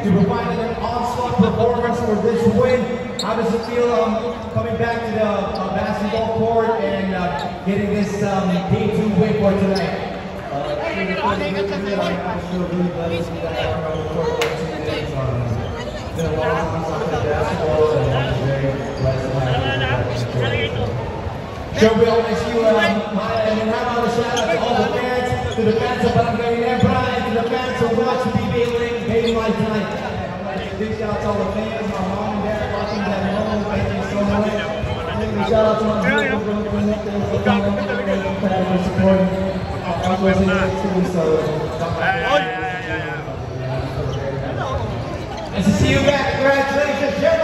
You provided an onslaught performance for this win. How does it feel coming back to the basketball court and getting this Game 2 win for tonight? I feel really blessed to be back on the court for 2 days. It's been a long time since I played basketball, and I'm very blessed to have Sure, we all miss you, Maya, and then how about a shout out to all the fans, to the fans of Barangay Nebra, and to the fans who watch PBA Link Game Live tonight. Big shout out to all the fans, my mom and dad watching that at home. Thank you so much. Big shout out to my beautiful Brooklyn. Thanks for coming and supporting. I'm listening too, so. Nice to see you back. Congratulations, Joe.